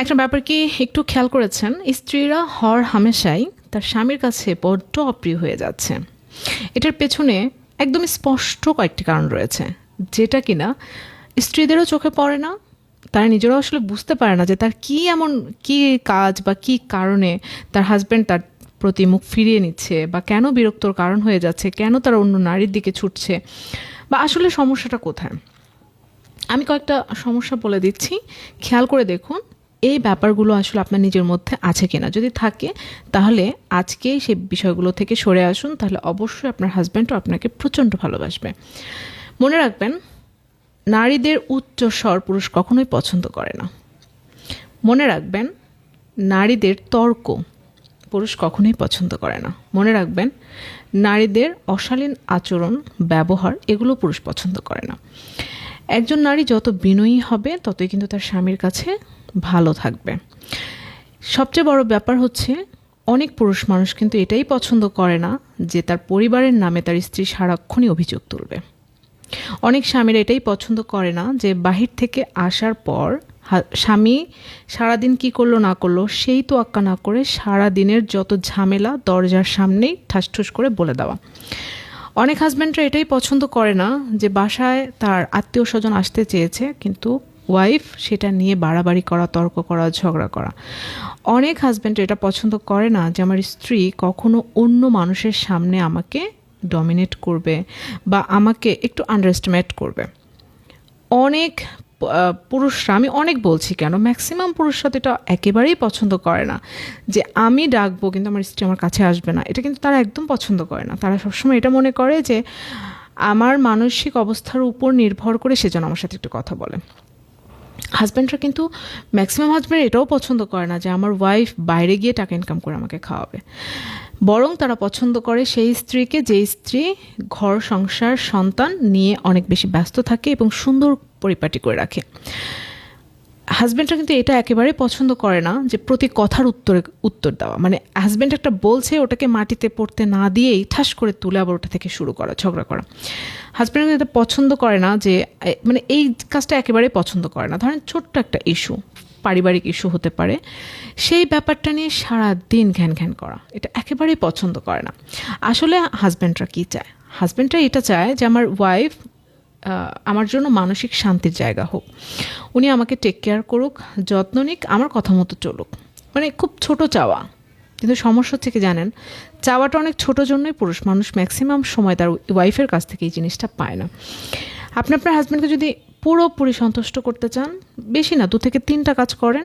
একটা ব্যাপার কি একটু খেয়াল করেছেন, স্ত্রীরা হর হামেশাই তার স্বামীর কাছে বড্ড অপ্রিয় হয়ে যাচ্ছে। এটার পেছনে একদম স্পষ্ট কয়েকটি কারণ রয়েছে, যেটা কিনা স্ত্রীদেরও চোখে পড়ে না। তারা নিজেরাও আসলে বুঝতে পারে না যে তার কি এমন কি কাজ বা কি কারণে তার হাজব্যান্ড তার প্রতি মুখ ফিরিয়ে নিচ্ছে, বা কেন বিরক্তর কারণ হয়ে যাচ্ছে, কেন তারা অন্য নারীর দিকে ছুটছে, বা আসলে সমস্যাটা কোথায়। আমি কয়েকটা সমস্যা বলে দিচ্ছি, খেয়াল করে দেখুন এই ব্যাপারগুলো আসলে আপনার নিজের মধ্যে আছে কিনা। যদি থাকে তাহলে আজকেই সেই বিষয়গুলো থেকে সরে আসুন, তাহলে অবশ্যই আপনার হাজব্যান্ডও আপনাকে প্রচণ্ড ভালোবাসবে। মনে রাখবেন, নারীদের উচ্চ স্বর পুরুষ কখনোই পছন্দ করে না। মনে রাখবেন, নারীদের তর্ক পুরুষ কখনোই পছন্দ করে না। মনে রাখবেন, নারীদের অশালীন আচরণ ব্যবহার এগুলো পুরুষ পছন্দ করে না। একজন নারী যত বিনয়ী হবে ততই কিন্তু তার স্বামীর কাছে ভালো থাকবে। সবচেয়ে বড় ব্যাপার হচ্ছে, অনেক পুরুষ মানুষ কিন্তু এটাই পছন্দ করে না যে তার পরিবারের নামে তার স্ত্রী সারাক্ষণই অভিযোগ তুলবে। অনেক স্বামীরা এটাই পছন্দ করে না যে বাহির থেকে আসার পর স্বামী সারাদিন কি করলো না করলো সেই তোয়াক্কা না করে সারাদিনের যত ঝামেলা দরজার সামনেই ঠাসঠুস করে বলে দেওয়া। অনেক হাজব্যান্ডরা এটাই পছন্দ করে না যে বাসায় তার আত্মীয় স্বজন আসতে চেয়েছে কিন্তু ওয়াইফ সেটা নিয়ে বাড়াবাড়ি করা, তর্ক করা, ঝগড়া করা। অনেক হাজব্যান্ড এটা পছন্দ করে না যে আমার স্ত্রী কখনো অন্য মানুষের সামনে আমাকে ডমিনেট করবে বা আমাকে একটু আন্ডারএস্টিমেট করবে। অনেক পুরুষরা, আমি অনেক বলছি কেন, ম্যাক্সিমাম পুরুষরা তো এটা একেবারেই পছন্দ করে না যে আমি ডাকবো কিন্তু আমার স্ত্রী আমার কাছে আসবে না। এটা কিন্তু তারা একদম পছন্দ করে না। তারা সবসময় এটা মনে করে যে আমার মানসিক অবস্থার উপর নির্ভর করে সে যেন আমার সাথে একটু কথা বলে। হাজব্যান্ডরা কিন্তু, ম্যাক্সিমাম হাজব্যান্ড এটাও পছন্দ করে না যে আমার ওয়াইফ বাইরে গিয়ে টাকা ইনকাম করে আমাকে খাওয়াবে। বরং তারা পছন্দ করে সেই স্ত্রীকে যে স্ত্রী ঘর সংসার সন্তান নিয়ে অনেক বেশি ব্যস্ত থাকে এবং সুন্দর পরিপাটি করে রাখে। হাজব্যান্ডরা কিন্তু এটা একেবারে পছন্দ করে না যে প্রতি কথার উত্তর দেওয়া, মানে হাজব্যান্ড একটা বলছে ওটাকে মাটিতে পড়তে না দিয়েই ঠাস করে তুলে আবার ওটা থেকে শুরু করা, ঝগড়া করা। হাজব্যান্ড কিন্তু এটা পছন্দ করে না, যে মানে এই কাজটা একেবারেই পছন্দ করে না। ধরেন ছোট্ট একটা ইস্যু, পারিবারিক ইস্যু হতে পারে, সেই ব্যাপারটা নিয়ে সারা দিন ঘ্যান ঘ্যান করা, এটা একেবারেই পছন্দ করে না। আসলে হাজব্যান্ডরা কী চায়? হাজব্যান্ডরা এটা চায় যে আমার ওয়াইফ আমার জন্য মানসিক শান্তির জায়গা হোক, উনি আমাকে টেক কেয়ার করুক, যত্ন নিক, আমার কথা মতো চলুক। মানে খুব ছোট চাওয়া। কিন্তু সমস্যা হচ্ছে কি জানেন, চাওয়াটা অনেক ছোট জন্যই পুরুষ মানুষ ম্যাক্সিমাম সময় তার ওয়াইফের কাছ থেকে এই জিনিসটা পায় না। আপনি আপনার হাজব্যান্ডকে যদি পুরোপুরি সন্তুষ্ট করতে চান, বেশি না 2 থেকে 3টা কাজ করেন,